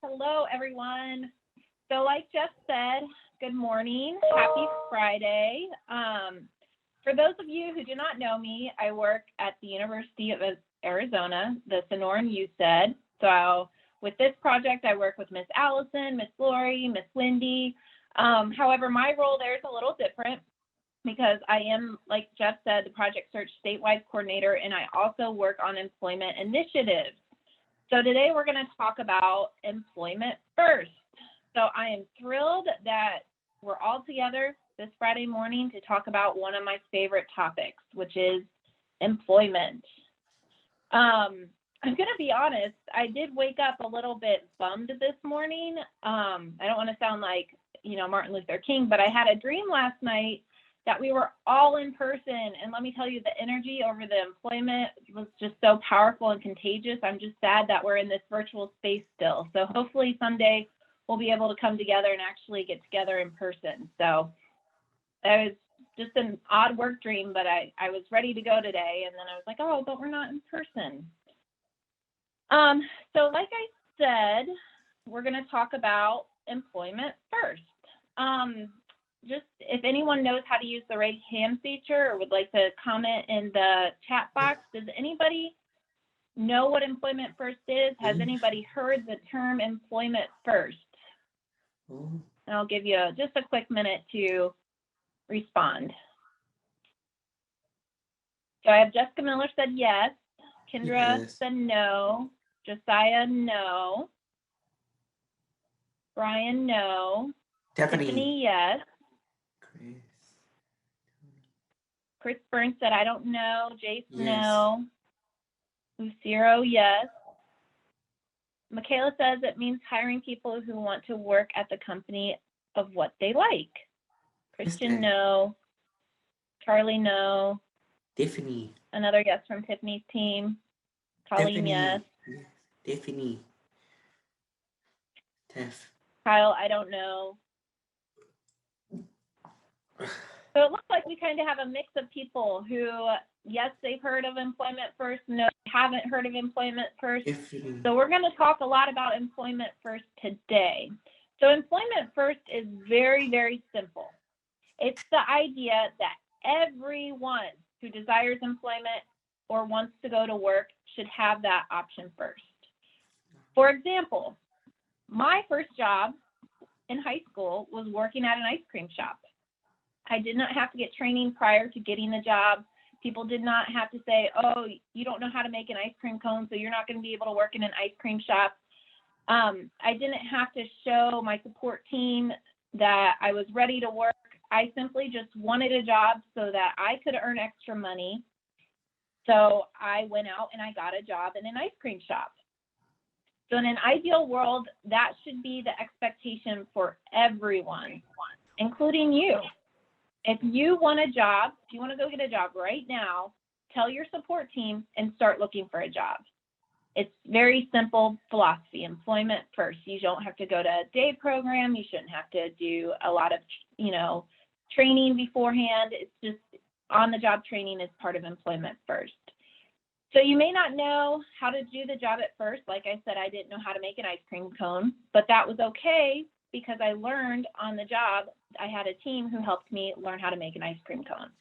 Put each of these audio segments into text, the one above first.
Hello, everyone. So like Jeff said, good morning. Happy Friday. For those of you who do not know me, I work at the University of Arizona, the Sonoran USED. So with this project, I work with Miss Allison, Miss Lori, Miss Wendy. However, my role there is a little different because I am, like Jeff said, the Project Search Statewide Coordinator, and I also work on employment initiatives. So today we're going to talk about employment first. So I am thrilled that we're all together this Friday morning to talk about one of my favorite topics, which is employment. I'm going to be honest, I did wake up a little bit bummed this morning. I don't want to sound like, Martin Luther King, but I had a dream last night that we were all in person. And let me tell you, the energy over the employment was just so powerful and contagious. I'm just sad that we're in this virtual space still. So hopefully someday we'll be able to come together and actually get together in person. So it was just an odd work dream, but I was ready to go today. And then I was like, oh, but we're not in person. So like I said, we're going to talk about employment first. Just if anyone knows how to use the raise hand feature or would like to comment in the chat box, does anybody know what employment first is? Has anybody heard the term employment first? And I'll give you just a quick minute to respond. So I have Jessica Miller said yes. Kendra said no. Josiah, no. Brian, no. Tiffany, yes. Chris Burns said, I don't know. Jace, no. Lucero, yes. Michaela says it means hiring people who want to work at the company of what they like. Christian, no. Charlie, no. Tiffany. Another yes from Tiffany's team. Colleen, yes. Tiffany. Tiff. Kyle, I don't know. So it looks like we kind of have a mix of people who, yes, they've heard of employment first, no, haven't heard of employment first. So we're going to talk a lot about employment first today. So employment first is very, very simple. It's the idea that everyone who desires employment or wants to go to work should have that option first. For example, my first job in high school was working at an ice cream shop. I did not have to get training prior to getting the job. People did not have to say, oh, you don't know how to make an ice cream cone, so you're not going to be able to work in an ice cream shop. I didn't have to show my support team that I was ready to work. I simply just wanted a job so that I could earn extra money. So I went out and I got a job in an ice cream shop. So in an ideal world, that should be the expectation for everyone, including you. If you want a job, if you want to go get a job right now, tell your support team and start looking for a job. It's very simple philosophy, employment first. You don't have to go to a day program. You shouldn't have to do a lot of, training beforehand. It's just on-the-job training is part of employment first. So you may not know how to do the job at first. Like I said, I didn't know how to make an ice cream cone, but that was okay because I learned on the job. I had a team who helped me learn how to make an ice cream cone.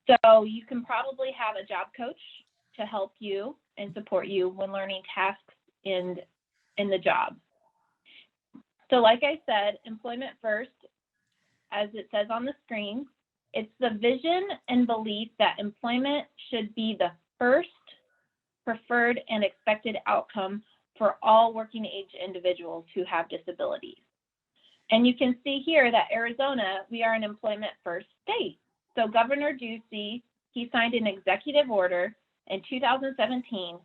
So you can probably have a job coach to help you and support you when learning tasks in the job. So like I said, employment first, as it says on the screen, it's the vision and belief that employment should be the first preferred and expected outcome for all working age individuals who have disabilities. And you can see here that Arizona, we are an employment first state. So Governor Ducey, he signed an executive order in 2017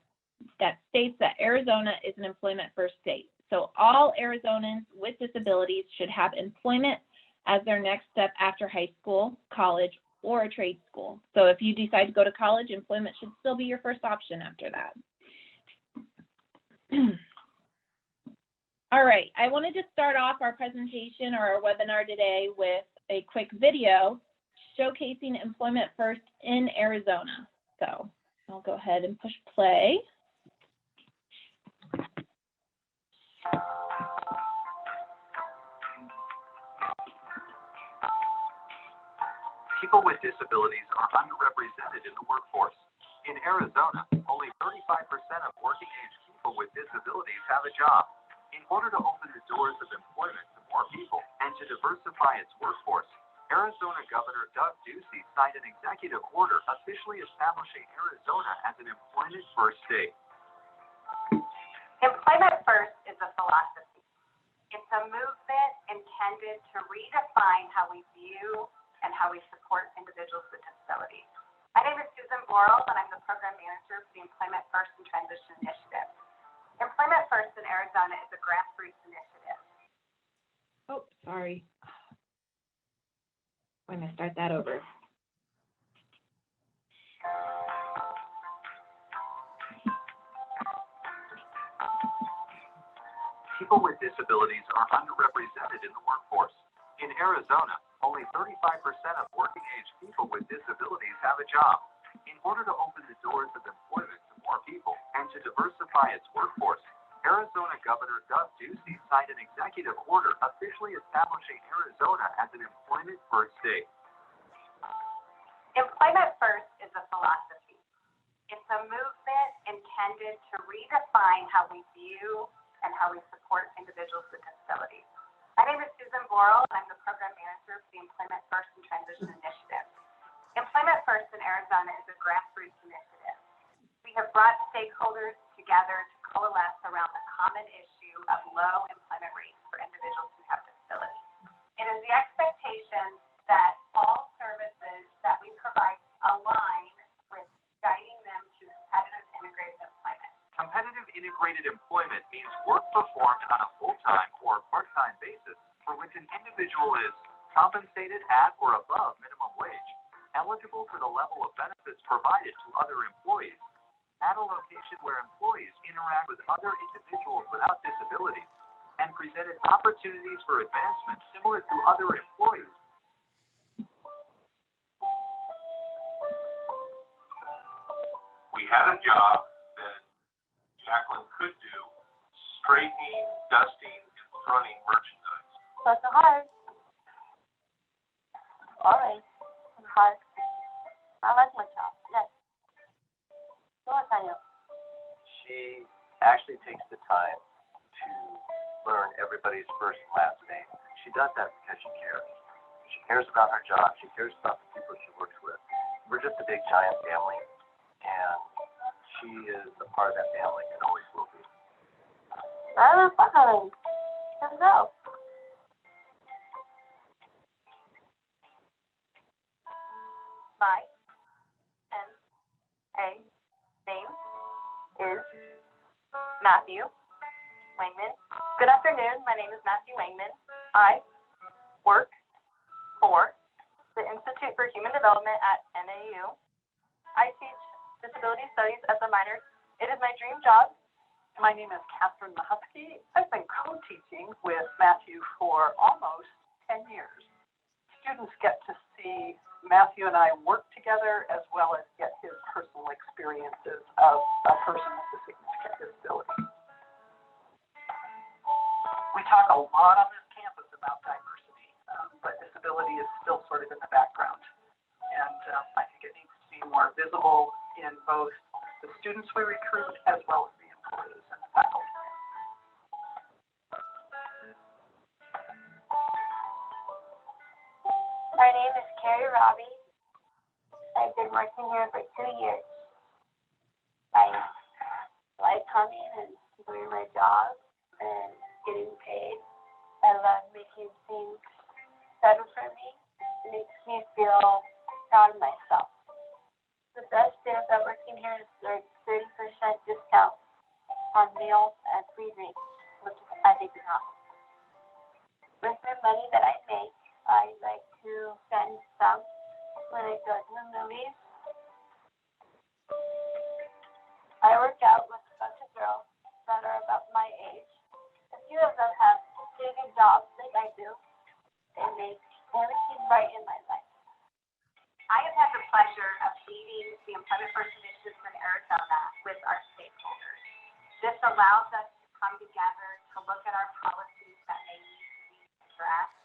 that states that Arizona is an employment first state. So all Arizonans with disabilities should have employment as their next step after high school, college, or a trade school. So if you decide to go to college, employment should still be your first option after that. All right, I wanted to start off our presentation or our webinar today with a quick video showcasing employment first in Arizona. So I'll go ahead and push play. People with disabilities are underrepresented in the workforce. In Arizona, only 35% of working-age people with disabilities have a job. In order to open the doors of employment to more people and to diversify its workforce, Arizona Governor Doug Ducey signed an executive order officially establishing Arizona as an employment-first state. Employment first is a philosophy. It's a movement intended to redefine how we view and how we support individuals with disabilities. My name is Susan Borrell, and I'm the program manager for the Employment First and Transition Initiative. Employment First in Arizona is a grassroots initiative. Oh, sorry. I'm going to start that over. People with disabilities are underrepresented in the workforce. In Arizona, only 35% of working-age people with disabilities have a job. In order to open the doors of employment to more people and to diversify its workforce, Arizona Governor Doug Ducey signed an executive order officially establishing Arizona as an employment-first state. Employment first is a philosophy. It's a movement intended to redefine how we view and how we support individuals with disabilities. My name is Susan Borrell. I'm the program manager for the Employment First and Transition Initiative. Employment First in Arizona is a grassroots initiative. We have brought stakeholders together to coalesce around the common issue of low employment rates for individuals who have disabilities. It is the expectation that all services that we provide align with guiding them to competitive integrated employment. Competitive integrated employment means work performed on a full-time or part-time basis for which an individual is compensated at or above minimum wage, eligible for the level of benefits provided to other employees, at a location where employees interact with other individuals without disabilities, and presented opportunities for advancement similar to other employees. We had a job that Jacqueline could do, straightening, dusting, and running merchandise. That's hard. All right. It's hard. I like my job. Yes. What I know. She actually takes the time to learn everybody's first and last name. She does that because she cares. She cares about her job. She cares about the people she works with. We're just a big giant family, and she is a part of that family and always will be. I'm fine. Let's go. My name is Matthew Wangman. Good afternoon. My name is Matthew Wangman. I work for the Institute for Human Development at NAU. I teach disability studies as a minor. It is my dream job. My name is Catherine Mahusky. I've been co-teaching with Matthew for almost 10 years. Students get to see Matthew and I work together as well as get his personal experiences of a person with a significant disability. We talk a lot on this campus about diversity, but disability is still sort of in the background. And I think it needs to be more visible in both the students we recruit as well as the employees and the faculty. My name is Carrie Robbie. I've been working here for 2 years. I like coming and doing my job and getting paid. I love making things better for me. It makes me feel proud of myself. The best thing about working here is there's 30% discount on meals and free drinks, which I think is awesome. With the money that I make, I like to spend some when I go to the movies. I work out with a bunch of girls that are about my age. A few of them have big jobs like I do. They make everything right in my life. I have had the pleasure of leading the Employment First Initiative in Arizona with our stakeholders. This allows us to come together to look at our policies that may need to be addressed,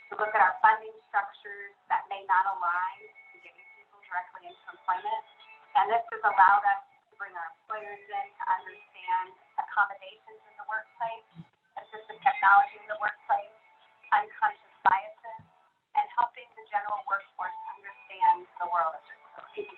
to look at our funding structures that may not align to getting people directly into employment. And this has allowed us to bring our employers in to understand accommodations in the workplace, assistive technology in the workplace, unconscious biases, and helping the general workforce understand the world of disability.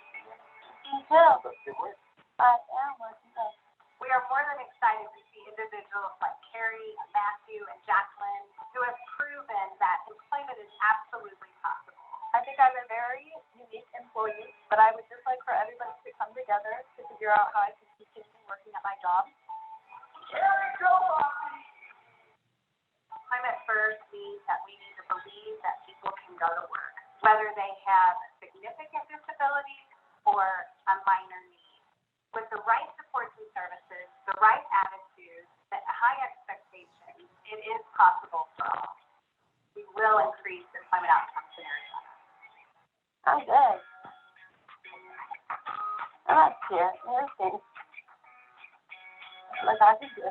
We are more than excited to see individuals like Carrie, Matthew, and Jacqueline who have proven that employment is absolutely possible. I think I'm a very unique employee, but I would just like for everybody to come together to figure out how I can continue working at my job. Employment first means that we need to believe that people can go to work, whether they have significant disabilities or a minor need. With the right supports and services, the right attitude, the high expectations, it is possible for all. We will increase employment outcomes in Arizona. I'm good. I'm not scared. Everything. Like I can do.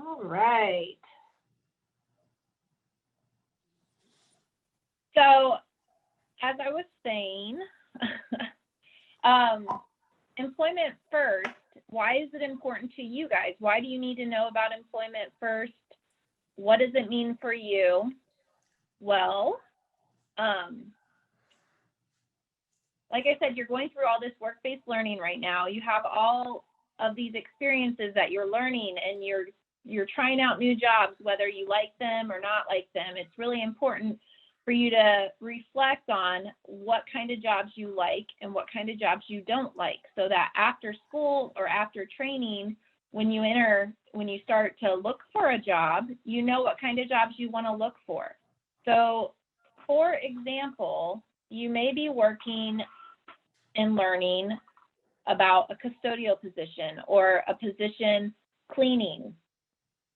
All right. So, as I was saying, employment first, why is it important to you guys? Why do you need to know about employment first? What does it mean for you? Well, like I said, you're going through all this work-based learning right now. You have all of these experiences that you're learning, and you're trying out new jobs, whether you like them or not like them. It's really important for you to reflect on what kind of jobs you like and what kind of jobs you don't like, so that after school or after training, when you start to look for a job, you know what kind of jobs you want to look for. So, for example, you may be working and learning about a custodial position or a position cleaning.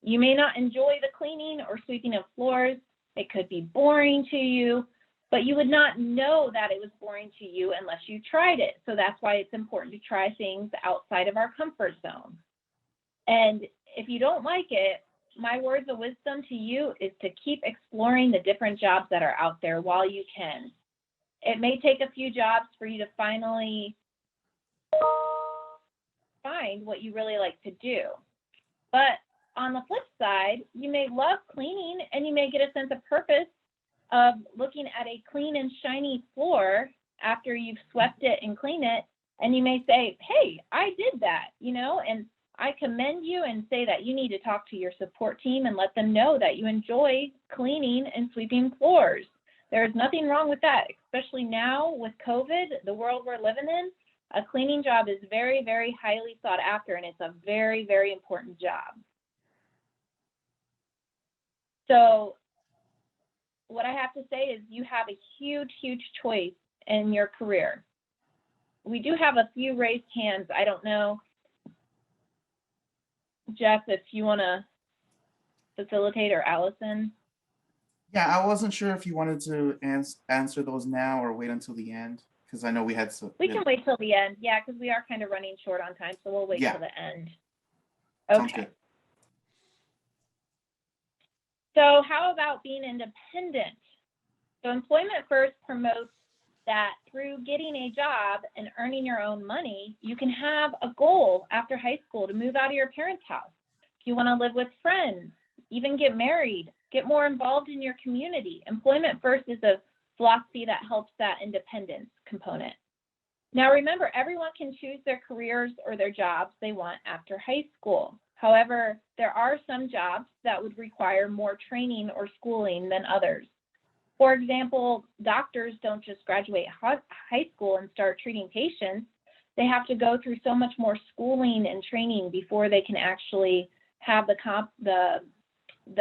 You may not enjoy the cleaning or sweeping of floors. It could be boring to you, but you would not know that it was boring to you unless you tried it. So that's why it's important to try things outside of our comfort zone. And if you don't like it, my words of wisdom to you is to keep exploring the different jobs that are out there while you can. It may take a few jobs for you to finally find what you really like to do. But on the flip side, you may love cleaning and you may get a sense of purpose of looking at a clean and shiny floor after you've swept it and cleaned it. And you may say, hey, I did that, and I commend you and say that you need to talk to your support team and let them know that you enjoy cleaning and sweeping floors. There's nothing wrong with that, especially now with COVID, the world we're living in. A cleaning job is very, very highly sought after, and it's a very, very important job. So what I have to say is you have a huge, huge choice in your career. We do have a few raised hands. I don't know, Jeff, if you want to facilitate, or Allison. Yeah, I wasn't sure if you wanted to answer those now or wait until the end, because I know we had some. We can wait till the end, yeah, because we are kind of running short on time, so we'll wait till the end. Sounds Okay. good. So how about being independent? So Employment First promotes that through getting a job and earning your own money, you can have a goal after high school to move out of your parents' house. If you want to live with friends, even get married, get more involved in your community. Employment First is a philosophy that helps that independence component. Now remember, everyone can choose their careers or their jobs they want after high school. However, there are some jobs that would require more training or schooling than others. For example, doctors don't just graduate high school and start treating patients. They have to go through so much more schooling and training before they can actually have the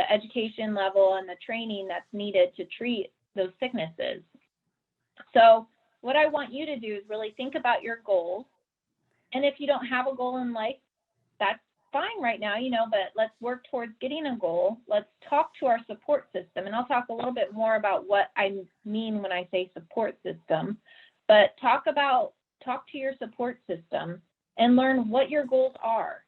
education level and the training that's needed to treat those sicknesses. So what I want you to do is really think about your goals. And if you don't have a goal in life, that's fine right now, but let's work towards getting a goal. Let's talk to our support system. And I'll talk a little bit more about what I mean when I say support system. But talk to your support system and learn what your goals are.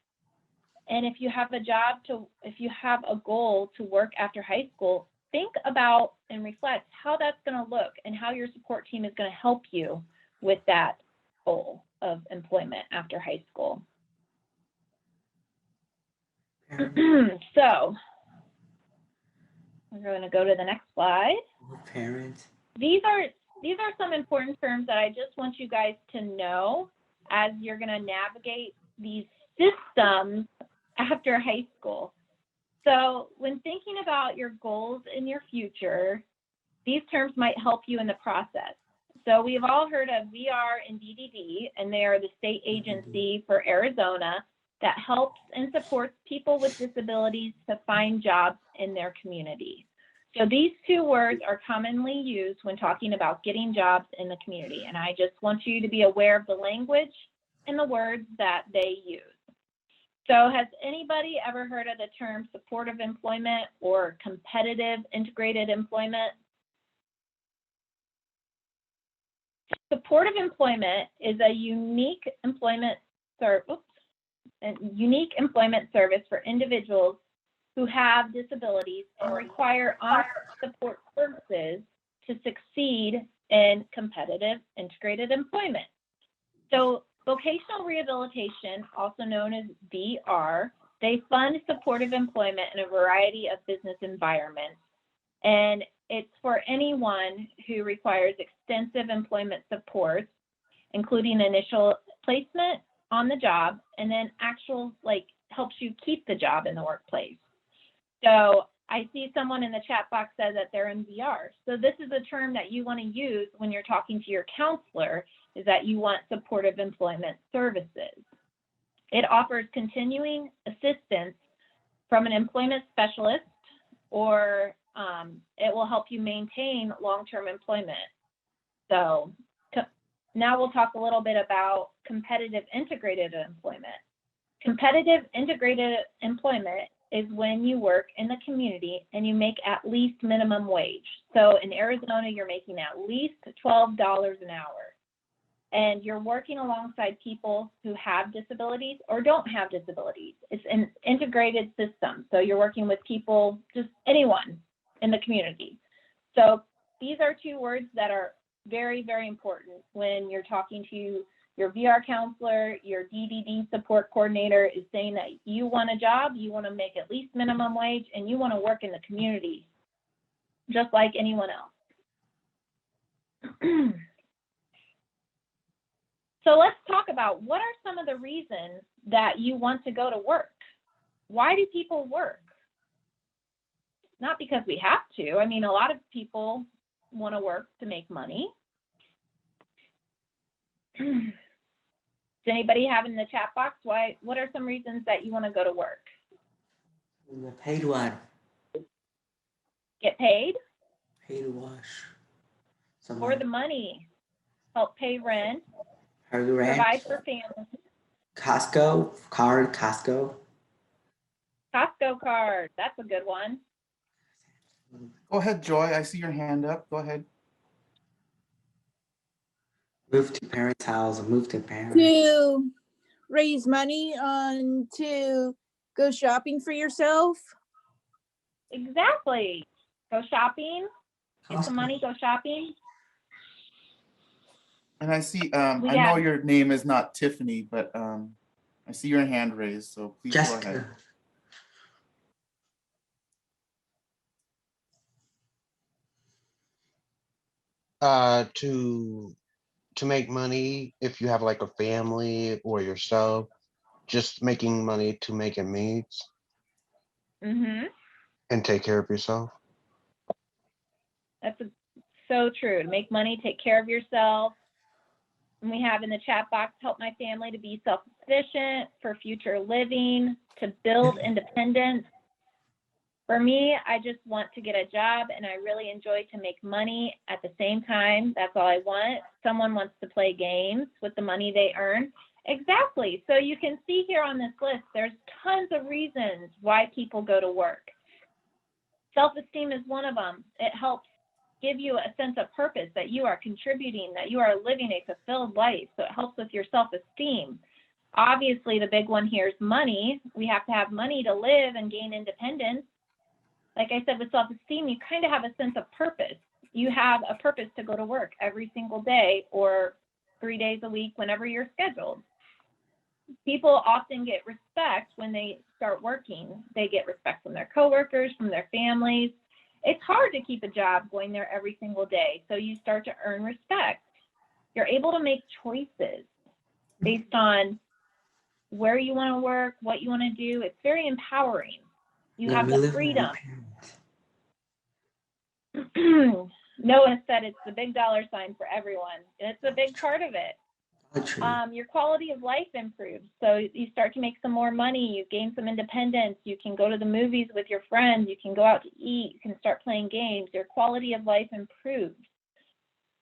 And if you have a goal to work after high school, think about and reflect how that's going to look and how your support team is going to help you with that goal of employment after high school. So we're going to go to the next slide. Parent. These are some important terms that I just want you guys to know as you're going to navigate these systems after high school. So when thinking about your goals in your future, these terms might help you in the process. So we've all heard of VR and DDD, and they are the state agency for Arizona that helps and supports people with disabilities to find jobs in their community. So these two words are commonly used when talking about getting jobs in the community. And I just want you to be aware of the language and the words that they use. So has anybody ever heard of the term supportive employment or competitive integrated employment? Supportive employment is a unique employment service for individuals who have disabilities and require on-site support services to succeed in competitive integrated employment. So vocational rehabilitation, also known as VR, they fund supportive employment in a variety of business environments. And it's for anyone who requires extensive employment support, including initial placement on the job, and then actual, helps you keep the job in the workplace. So I see someone in the chat box says that they're in VR. So this is a term that you want to use when you're talking to your counselor, is that you want supportive employment services. It offers continuing assistance from an employment specialist, or it will help you maintain long-term employment. So now we'll talk a little bit about competitive integrated employment. Competitive integrated employment is when you work in the community and you make at least minimum wage. So in Arizona, you're making at least $12 an hour. And you're working alongside people who have disabilities or don't have disabilities. It's an integrated system. So you're working with people, just anyone in the community. So these are two words that are very, very important when you're talking to your VR counselor. Your DDD support coordinator is saying that you want a job, you want to make at least minimum wage, and you want to work in the community just like anyone else. So let's talk about what are some of the reasons that you want to go to work. Why do people work? Not because we have to. I mean, a lot of people want to work to make money. Does anybody have in the chat box what are some reasons that you want to go to work? The paid one. Get paid? Pay to wash. Or the money. Help pay rent. Provide for families. Costco card. Costco card. That's a good one. Go ahead, Joy. I see your hand up. Go ahead. Move to parents' house. Move to parents. To raise money to go shopping for yourself. Exactly. Go shopping. Get some money. Go shopping. And I see, I know your name is not Tiffany, but I see your hand raised, so please go ahead. To make money, if you have like a family or yourself, just making money to make it means. Mm-hmm. And take care of yourself. That's so true. To make money, take care of yourself. And we have in the chat box, help my family to be self-sufficient for future living, to build independence. For me, I just want to get a job and I really enjoy to make money at the same time. That's all I want. Someone wants to play games with the money they earn. Exactly. So you can see here on this list, there's tons of reasons why people go to work. Self-esteem is one of them. It helps give you a sense of purpose, that you are contributing, that you are living a fulfilled life. So it helps with your self-esteem. Obviously, the big one here is money. We have to have money to live and gain independence. Like I said, with self-esteem, you kind of have a sense of purpose. You have a purpose to go to work every single day or 3 days a week, whenever you're scheduled. People often get respect when they start working. They get respect from their coworkers, from their families. It's hard to keep a job going there every single day, so you start to earn respect. You're able to make choices based on where you want to work, what you want to do. It's very empowering. You have the freedom. Noah said it's the big dollar sign for everyone. It's a big part of it. Your quality of life improves. So you start to make some more money, you gain some independence, you can go to the movies with your friends, you can go out to eat, you can start playing games. Your quality of life improves.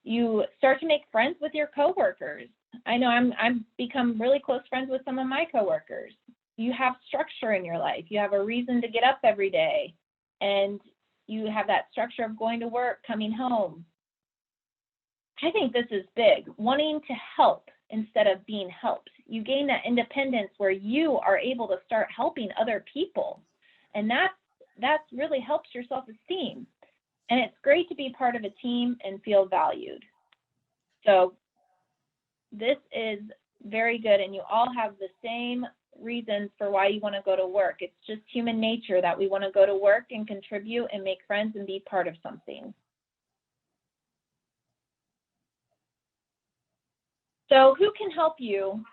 You start to make friends with your coworkers. I know I've become really close friends with some of my coworkers. You have structure in your life. You have a reason to get up every day, and you have that structure of going to work, coming home. I think this is big, wanting to help instead of being helped. You gain that independence where you are able to start helping other people. And that really helps your self-esteem. And it's great to be part of a team and feel valued. So this is very good. And you all have the same reasons for why you want to go to work. It's just human nature that we want to go to work and contribute and make friends and be part of something. So who can help you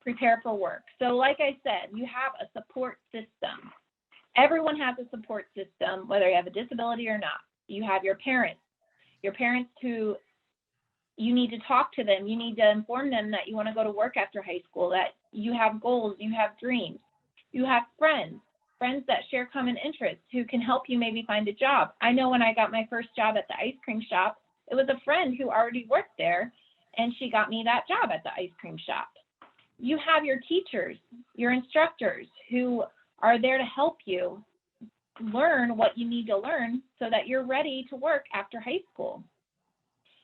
prepare for work? So like I said, you have a support system. Everyone has a support system, whether you have a disability or not. You have your parents who you need to talk to them. You need to inform them that you want to go to work after high school, that you have goals, you have dreams. You have friends that share common interests who can help you maybe find a job. I know when I got my first job at the ice cream shop, it was a friend who already worked there, and she got me that job at the ice cream shop. You have your teachers, your instructors who are there to help you learn what you need to learn so that you're ready to work after high school.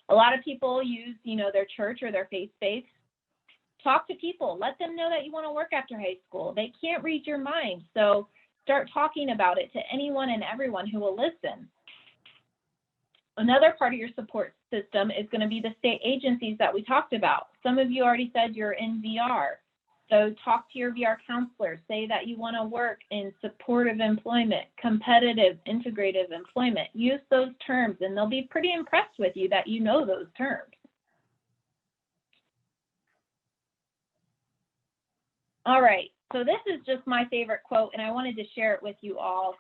A lot of people use, their church or their faith-based. Talk to people. Let them know that you want to work after high school. They can't read your mind, so start talking about it to anyone and everyone who will listen. Another part of your support system is going to be the state agencies that we talked about. Some of you already said you're in VR. So talk to your VR counselor. Say that you want to work in supportive employment, competitive, integrative employment. Use those terms, and they'll be pretty impressed with you that you know those terms. All right, so this is just my favorite quote, and I wanted to share it with you all.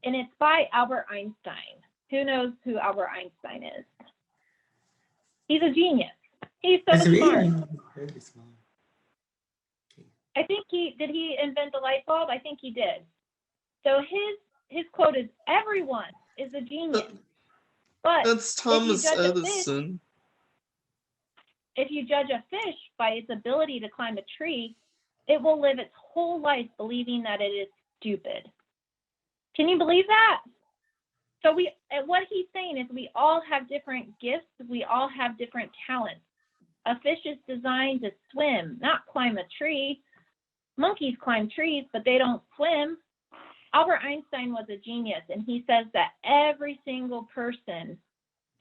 And it's by Albert Einstein. Who knows who Albert Einstein is? He's a genius. He's so smart. Very smart. I think did he invent the light bulb? I think he did. So his quote is, everyone is a genius. But that's Thomas Edison. If you judge a fish by its ability to climb a tree, it will live its whole life believing that it is stupid. Can you believe that? So what he's saying is we all have different gifts. We all have different talents. A fish is designed to swim, not climb a tree. Monkeys climb trees, but they don't swim. Albert Einstein was a genius, and he says that every single person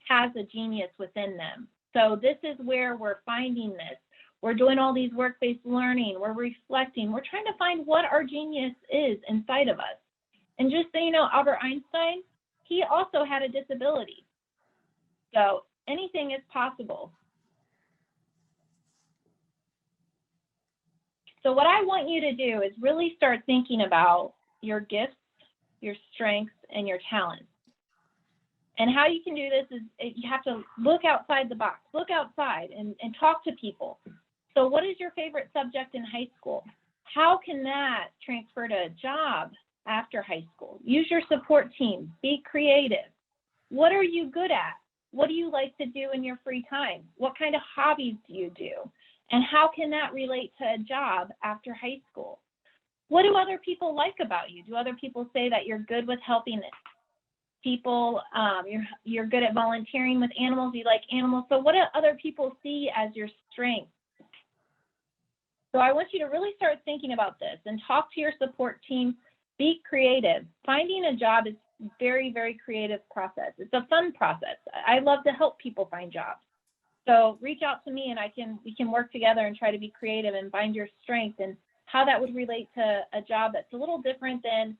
has a genius within them. So this is where we're finding this. We're doing all these work-based learning. We're reflecting. We're trying to find what our genius is inside of us. And just so you know, Albert Einstein, he also had a disability. So anything is possible. So what I want you to do is really start thinking about your gifts, your strengths, and your talents. And how you can do this is you have to look outside the box, look outside and talk to people. So what is your favorite subject in high school? How can that transfer to a job after high school? Use your support team, be creative. What are you good at? What do you like to do in your free time? What kind of hobbies do you do? And how can that relate to a job after high school? What do other people like about you? Do other people say that you're good with helping people? You're good at volunteering with animals. You like animals. So what do other people see as your strengths? So I want you to really start thinking about this and talk to your support team. Be creative. Finding a job is very, very creative process. It's a fun process. I love to help people find jobs. So reach out to me and we can work together and try to be creative and find your strength and how that would relate to a job that's a little different than,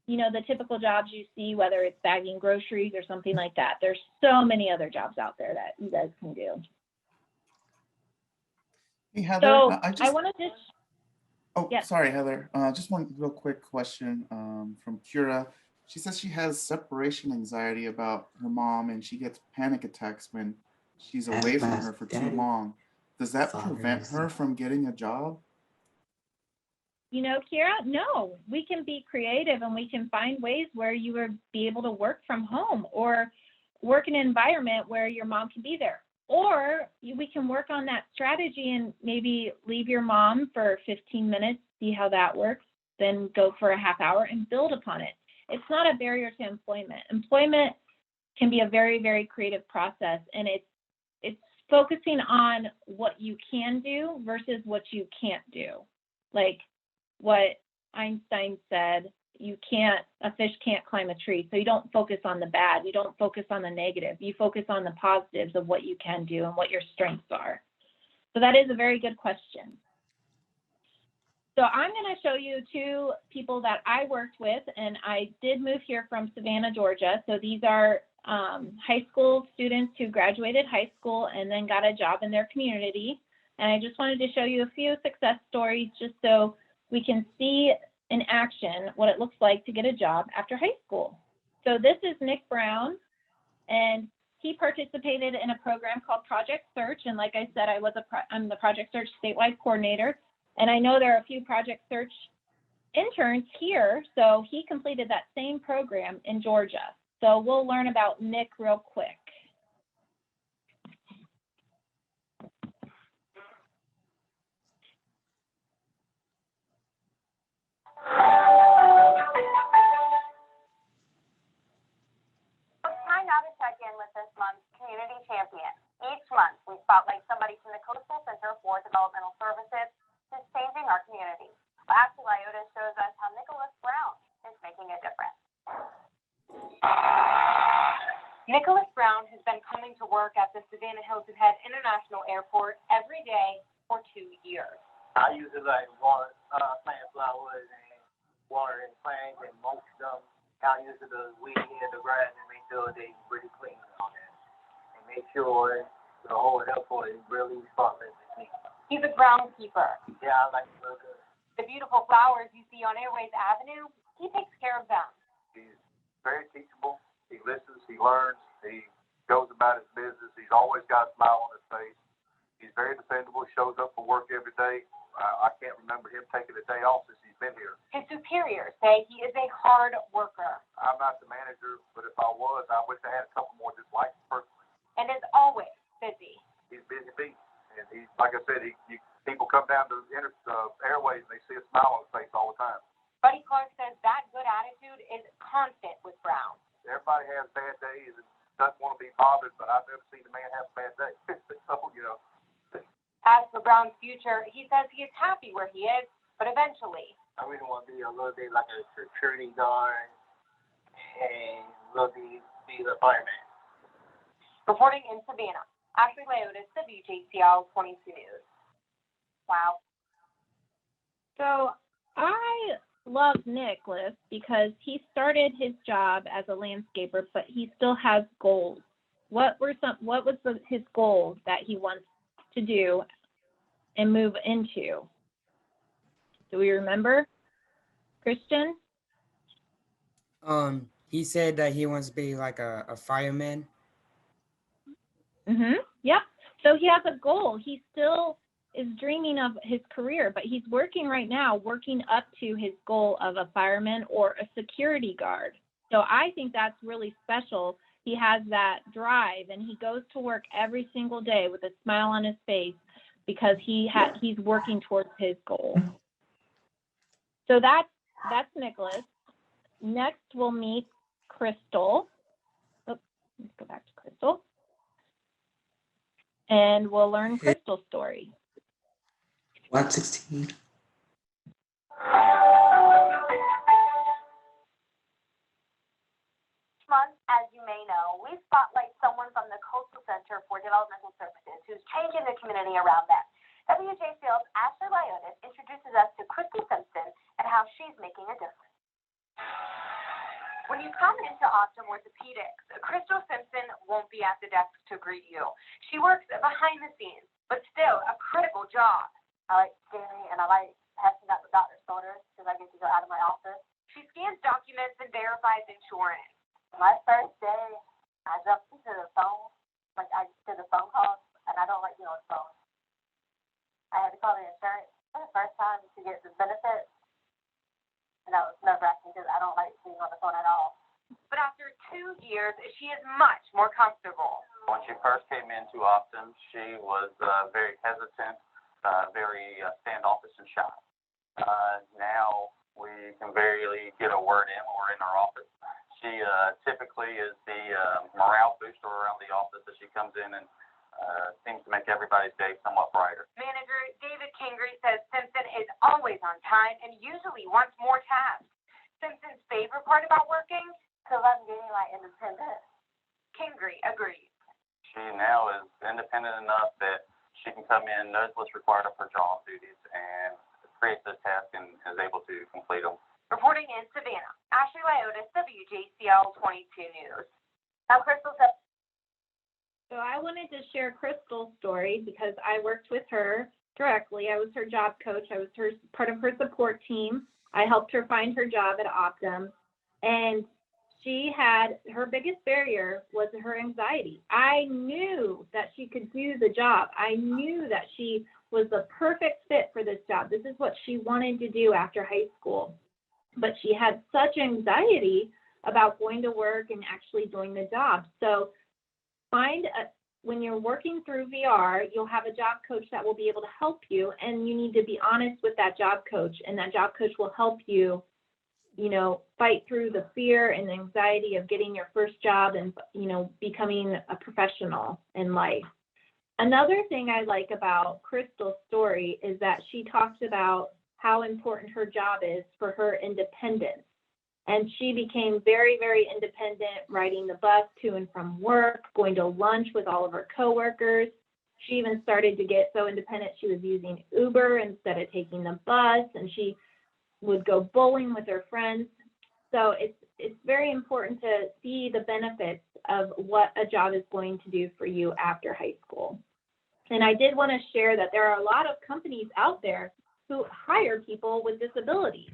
you know, the typical jobs you see, whether it's bagging groceries or something like that. There's so many other jobs out there that you guys can do. Hey, Heather, So I wanted to. Oh, Yes. sorry, Heather. Just one real quick question from Kira. She says she has separation anxiety about her mom and she gets panic attacks when she's away from her for too long. Does that prevent her from getting a job? You know, Kira, no, we can be creative and we can find ways where you would be able to work from home or work in an environment where your mom can be there. Or we can work on that strategy and maybe leave your mom for 15 minutes, see how that works, then go for a half hour and build upon it. It's not a barrier to employment. Employment can be a very, very creative process, and it's focusing on what you can do versus what you can't do. Like what Einstein said, a fish can't climb a tree. So you don't focus on the bad. You don't focus on the negative. You focus on the positives of what you can do and what your strengths are. So that is a very good question. So I'm going to show you two people that I worked with, and I did move here from Savannah, Georgia. So these are high school students who graduated high school and then got a job in their community. And I just wanted to show you a few success stories just so we can see in action what it looks like to get a job after high school. So this is Nick Brown, and he participated in a program called Project Search. And like I said, I'm the Project Search statewide coordinator. And I know there are a few Project Search interns here. So he completed that same program in Georgia. So we'll learn about Nick real quick. It's time now to check in with this month's community champion. Each month, we spotlight somebody from the Coastal Center for Developmental Services who's changing our community. Ashley Lyotis shows us how Nicholas Brown is making a difference. Nicholas Brown has been coming to work at the Savannah Hilton Head International Airport every day for 2 years. I usually like plant flowers and watering plants and mulch them. I usually the weed and the grass and make sure they pretty clean on it. And make sure the whole airport is really spotless and clean. He's a groundskeeper. Yeah, I like to look good. The beautiful flowers you see on Airways Avenue, he takes care of them. He's very teachable. He listens. He learns. He goes about his business. He's always got a smile on his face. He's very dependable. He shows up for work every day. I can't remember him taking a day off since he's been here. His superiors say he is a hard worker. I'm not the manager, but if I was, I wish I had a couple more just like him personally. And is always busy. He's busy bee. And he's, like I said, people come down to Airways and they see a smile on his face all the time. Buddy Clark says that good attitude is constant with Brown. Everybody has bad days and doesn't want to be bothered, but I've never seen a man have a bad day. So, you know. As for Brown's future, he says he is happy where he is, but eventually. I really want to be a little bit like a security guard and a little bit be the fireman. Reporting in Savannah, Ashley Lyotis, WJCL 22 News. Wow. So I love Nicholas because he started his job as a landscaper, but he still has goals. What was his goal that he wants to do and move into? Do we remember, Christian? He said that he wants to be like a fireman. Yep. So he has a goal. He still is dreaming of his career, but he's working right now, working up to his goal of a fireman or a security guard. So I think that's really special. He has that drive and he goes to work every single day with a smile on his face because he's working towards his goal. So that's Nicholas. Next we'll meet Crystal. Oops, let's go back to Crystal. And we'll learn Crystal's story. 116. Month, as you may know, we spotlight someone from the Coastal Center for Developmental Services who's changing the community around them. WJCL's Ashley Lyotis introduces us to Crystal Simpson and how she's making a difference. When you come into Optum Orthopedics, Crystal Simpson won't be at the desk to greet you. She works behind the scenes, but still a critical job. I like scanning and I like passing out the doctor's orders because I get to go out of my office. She scans documents and verifies insurance. My first day, I jumped into the phone, like I did the phone calls, and I don't like being on the phone. I had to call the insurance for the first time to get the benefits, and that was nerve-wracking because I don't like being on the phone at all. But after 2 years, she is much more comfortable. When she first came into Optum, she was very hesitant, very standoffish and shy. Now we can barely get a word in when we're in our office. She typically is the morale booster around the office as she comes in and seems to make everybody's day somewhat brighter. Manager David Kingry says Simpson is always on time and usually wants more tasks. Simpson's favorite part about working? Because I'm getting independent. Kingry agrees. She now is independent enough that she can come in, knows what's required of her job duties, and creates this task and is able to complete them. Reporting in Savannah, Ashley Lyotis, WJCL 22 News. Now, Crystal said. So I wanted to share Crystal's story because I worked with her directly. I was her job coach. I was part of her support team. I helped her find her job at Optum. And her biggest barrier was her anxiety. I knew that she could do the job. I knew that she was the perfect fit for this job. This is what she wanted to do after high school. But she had such anxiety about going to work and actually doing the job. So when you're working through VR, you'll have a job coach that will be able to help you, and you need to be honest with that job coach, and that job coach will help you, fight through the fear and anxiety of getting your first job and, becoming a professional in life. Another thing I like about Crystal's story is that she talks about how important her job is for her independence. And she became very, very independent, riding the bus to and from work, going to lunch with all of her coworkers. She even started to get so independent she was using Uber instead of taking the bus, and she would go bowling with her friends. So it's very important to see the benefits of what a job is going to do for you after high school. And I did want to share that there are a lot of companies out there who hire people with disabilities.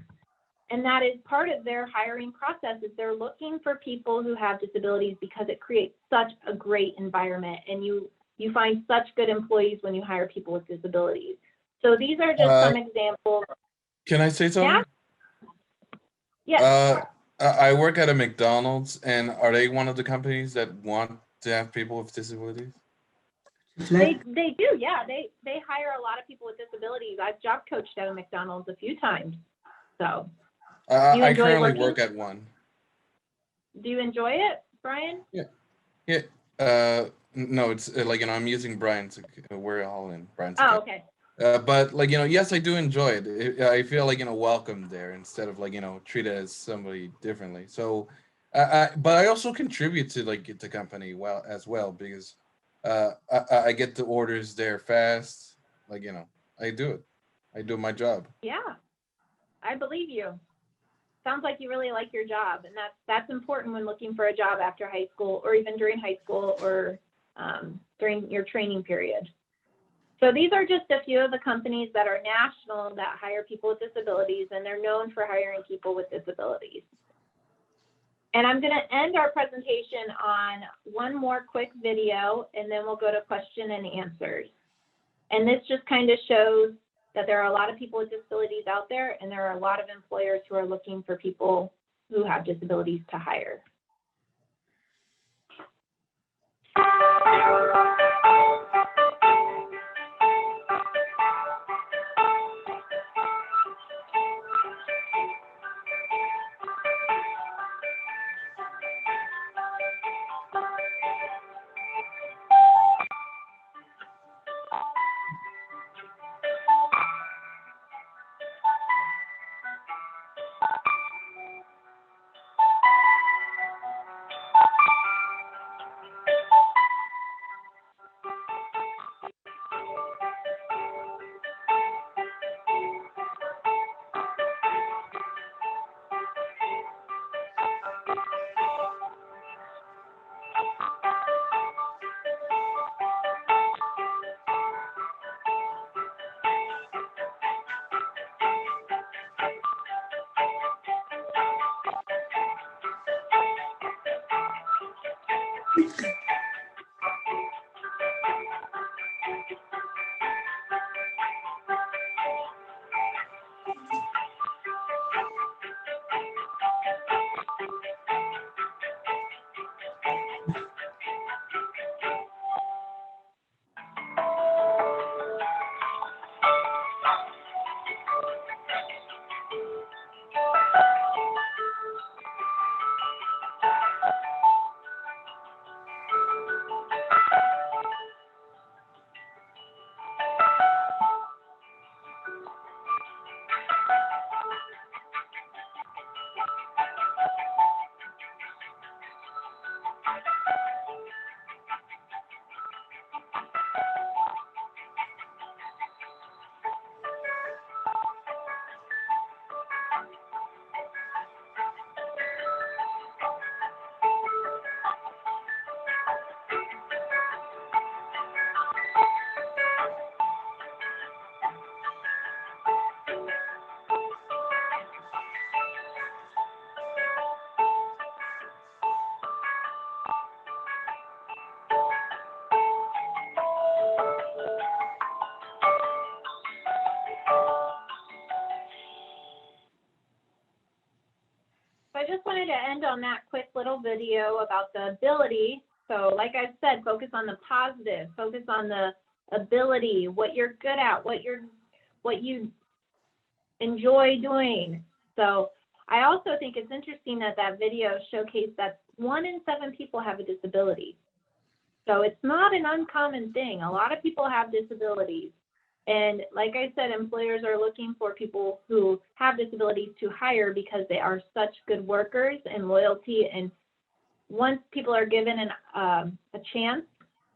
And that is part of their hiring process, is they're looking for people who have disabilities because it creates such a great environment, and you find such good employees when you hire people with disabilities. So these are just some examples. Can I say something? Yeah. Yes. I work at a McDonald's, and are they one of the companies that want to have people with disabilities? They do, yeah. They hire a lot of people with disabilities. I've job coached at a McDonald's a few times. So I currently work at one. Do you enjoy it, Brian? Yeah. No, it's I'm using Brian's. We're all in Brian's. Oh, okay. But yes, I do enjoy it. I feel welcome there instead of treated as somebody differently. So, but I also contribute to the company as well because I get the orders there fast. I do it. I do my job. Yeah, I believe you. Sounds like you really like your job, and that's important when looking for a job after high school, or even during high school, or during your training period. So these are just a few of the companies that are national that hire people with disabilities, and they're known for hiring people with disabilities. And I'm going to end our presentation on one more quick video, and then we'll go to question and answers. And this just kind of shows that there are a lot of people with disabilities out there, and there are a lot of employers who are looking for people who have disabilities to hire. So I just wanted to end on that quick little video about the ability. So like I said, focus on the positive, focus on the ability, what you're good at, what you enjoy doing. So I also think it's interesting that that video showcased that 1 in 7 people have a disability. So it's not an uncommon thing. A lot of people have disabilities. And like I said, employers are looking for people who have disabilities to hire because they are such good workers and loyalty. And once people are given a chance,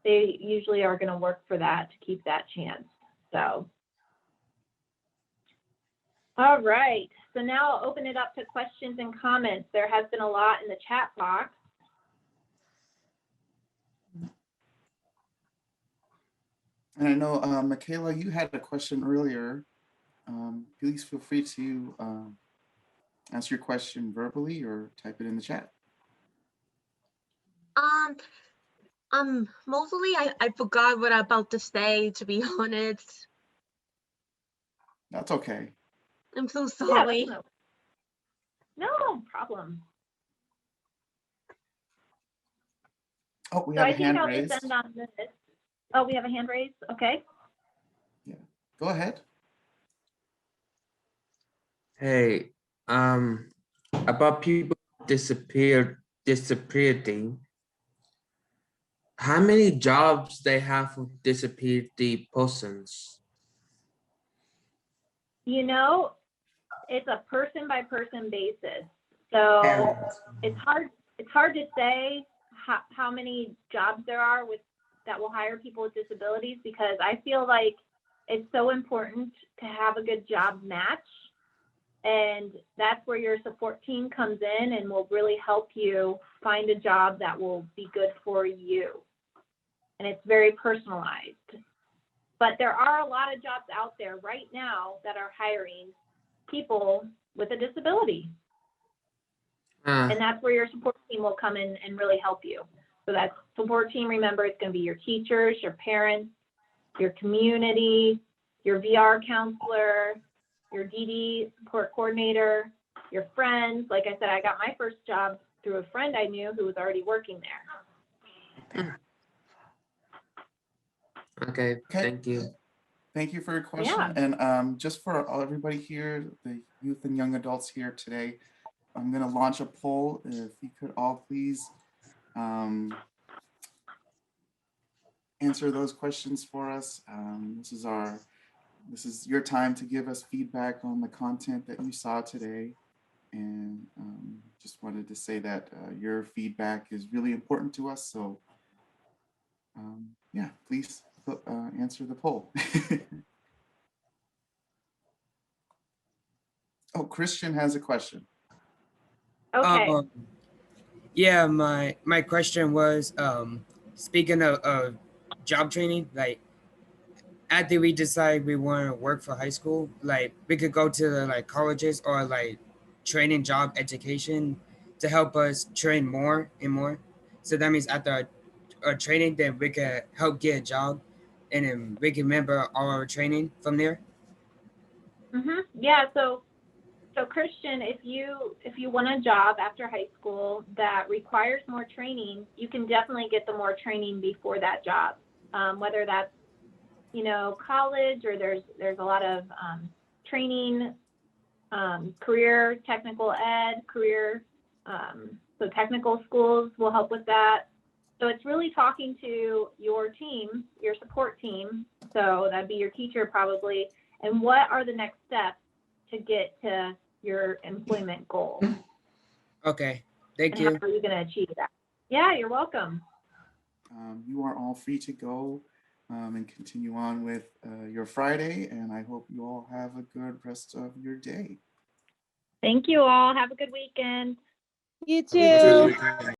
they usually are going to work for that to keep that chance. So, all right. So now I'll open it up to questions and comments. There has been a lot in the chat box. And I know, Michaela, you had a question earlier. Please feel free to ask your question verbally or type it in the chat. Mostly I forgot what I'm about to say, to be honest. That's okay. I'm so sorry. Yeah, no problem. Oh, we So have I a think hand I'll raised. just end on this. Oh, we have a hand raised. Okay. Yeah, go ahead. Hey, about people disappearing. How many jobs they have for disability persons? You know, it's a person by person basis. So it's hard to say how many jobs there are that will hire people with disabilities, because I feel like it's so important to have a good job match. And that's where your support team comes in and will really help you find a job that will be good for you. And it's very personalized. But there are a lot of jobs out there right now that are hiring people with a disability. And that's where your support team will come in and really help you. So that support team, remember, it's going to be your teachers, your parents, your community, your VR counselor, your DD support coordinator, your friends. Like I said, I got my first job through a friend I knew who was already working there. Okay, thank you. Thank you for your question. Yeah. And just for everybody here, the youth and young adults here today, I'm going to launch a poll. If you could all please answer those questions for us. This is your time to give us feedback on the content that you saw today. And just wanted to say that your feedback is really important to us. So yeah, please answer the poll. Oh, Christian has a question. Okay. Yeah, my question was, speaking of job training, like after we decide we want to work for high school, like we could go to the, like colleges or like training job education to help us train more and more. So that means after our training, then we can help get a job, and then we can remember our training from there. Yeah. So Christian, if you want a job after high school that requires more training, you can definitely get the more training before that job. Whether that's college, or there's a lot of training, career technical ed, career. So technical schools will help with that. So it's really talking to your team, your support team. So that'd be your teacher probably. And what are the next steps to get to your employment goal? Okay, thank and you. How are you going to achieve that? Yeah, you're welcome. You are all free to go and continue on with your Friday, and I hope you all have a good rest of your day. Thank you all. Have a good weekend. You Have a good too. weekend.